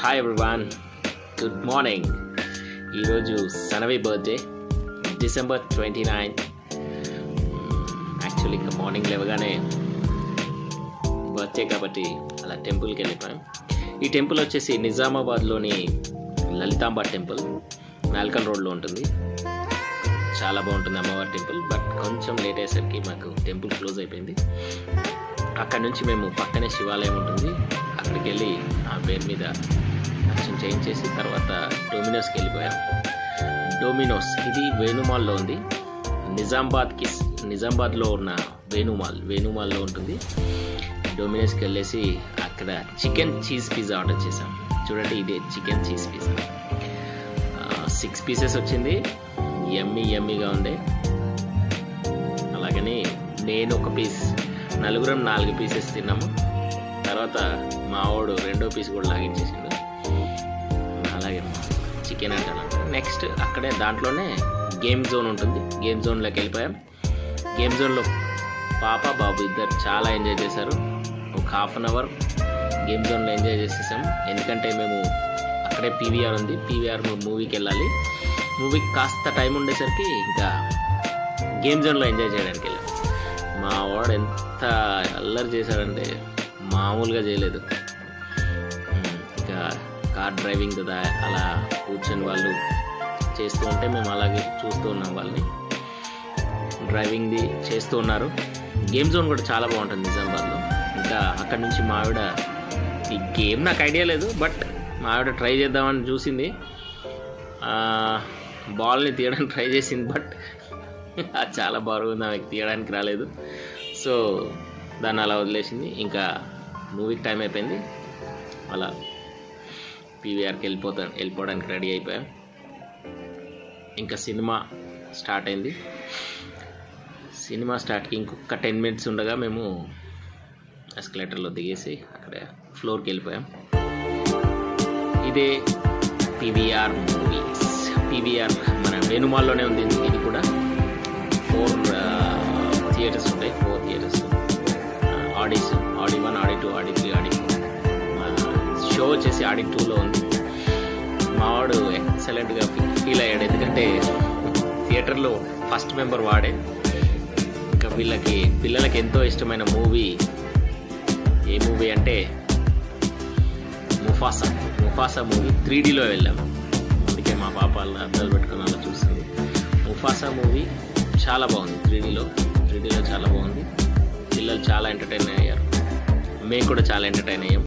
Hi everyone, good morning. ఈరోజు Sanavi birthday, December 29. Actually ఇంకా morning లేవగానే బర్త్డే కాబట్టి అలా టెంపుల్కి వెళ్ళిపోయాం. ఈ టెంపుల్ వచ్చేసి నిజామాబాద్లోని లలితాంబ టెంపుల్, నాల్కల్ రోడ్లో ఉంటుంది. చాలా బాగుంటుంది అమ్మవారి టెంపుల్. బట్ కొంచెం లేట్ అయ్యేసరికి మాకు టెంపుల్ క్లోజ్ అయిపోయింది. అక్కడ నుంచి మేము పక్కనే శివాలయం ఉంటుంది, అక్కడికి వెళ్ళి ఆ పేరు మీద అర్చన చేయించేసి తర్వాత డొమినోస్కి వెళ్ళిపోయాం. డొమినోస్ ఇది వేణుమాల్లో ఉంది. నిజామాబాద్లో ఉన్న వేణుమాల్లో ఉంటుంది. డొమినోస్కి వెళ్ళేసి అక్కడ చికెన్ చీజ్ పిజ్జా ఆర్డర్ చేసాం. చూడండి, ఇదే చికెన్ చీజ్ పిజ్జా. 6 pieces వచ్చింది. యమ్మీగా ఉంది. అలాగని నేను ఒక పీస్, నలుగురం 4 pieces తిన్నాము. తర్వాత మావాడు 2వ పీస్ కూడా లాగించేసిండు. అలాగే చికెన్ అంటాను. నెక్స్ట్ అక్కడే దాంట్లోనే గేమ్ జోన్ ఉంటుంది. గేమ్ జోన్లోకి వెళ్ళిపోయాం. గేమ్ జోన్లో పాప బాబు ఇద్దరు చాలా ఎంజాయ్ చేశారు. ఒక 1/2 hour గేమ్ జోన్లో ఎంజాయ్ చేసేసాం. ఎందుకంటే మేము అక్కడే పీవీఆర్ ఉంది, పీవీఆర్ మూవీకి వెళ్ళాలి. మూవీకి కాస్త టైం ఉండేసరికి ఇంకా గేమ్ జోన్లో ఎంజాయ్ చేయడానికి వెళ్ళాం. మా వాడు ఎంత అల్లరి చేశాడంటే మామూలుగా చేయలేదు. ఇంకా కార్ డ్రైవింగ్ కదా, అలా కూర్చొని వాళ్ళు చేస్తూ ఉంటే మేము అలాగే చూస్తూ ఉన్నాం. వాళ్ళని డ్రైవింగ్ది చేస్తూ ఉన్నారు. గేమ్ జోన్ కూడా చాలా బాగుంటుంది నిజామాబాద్లో. ఇంకా అక్కడి నుంచి మా ఆవిడ, ఈ గేమ్ నాకు ఐడియా లేదు, బట్ మా ఆవిడ ట్రై చేద్దామని చూసింది. బాల్ని తీయడానికి ట్రై చేసింది, బట్ అది చాలా బాగుంది, ఆమెకి తీయడానికి రాలేదు. సో దాన్ని అలా వదిలేసింది. ఇంకా మూవీకి టైం అయిపోయింది. అలా పీవీఆర్కి వెళ్ళిపోవడానికి రెడీ అయిపోయాం. ఇంకా సినిమా స్టార్ట్ అయింది. సినిమా స్టార్ట్కి ఇంకొక 10 minutes ఉండగా మేము ఎస్కలేటర్లో దిగేసి అక్కడ ఫ్లోర్కి వెళ్ళిపోయాం. ఇదే పీవీఆర్ మూవీస్. పీవీఆర్ మన వేణుమాల్లోనే ఉంది. ఇది కూడా 4 theatres ఉంటాయి. 4 theatres. ఆడి 1, ఆడి 2, ఆడి 3, ఆడి 4. షో వచ్చేసి ఆడి 2లో ఉంది. మావాడు ఎక్సలెంట్గా ఫీల్ అయ్యాడు, ఎందుకంటే థియేటర్లో ఫస్ట్ మెంబర్ వాడే. ఇంకా పిల్లలకి ఎంతో ఇష్టమైన మూవీ ఏ మూవీ అంటే ముఫాసా మూవీ 3Dలో వెళ్ళాము. అందుకే మా పాప అద్దాలు పెట్టుకుని అలా చూస్తుంది. ముఫాసా మూవీ చాలా బాగుంది. 3Dలో చాలా బాగుంది. పిల్లలు చాలా ఎంటర్టైన్ అయ్యారు. మేము కూడా చాలా ఎంటర్టైన్ అయ్యాం.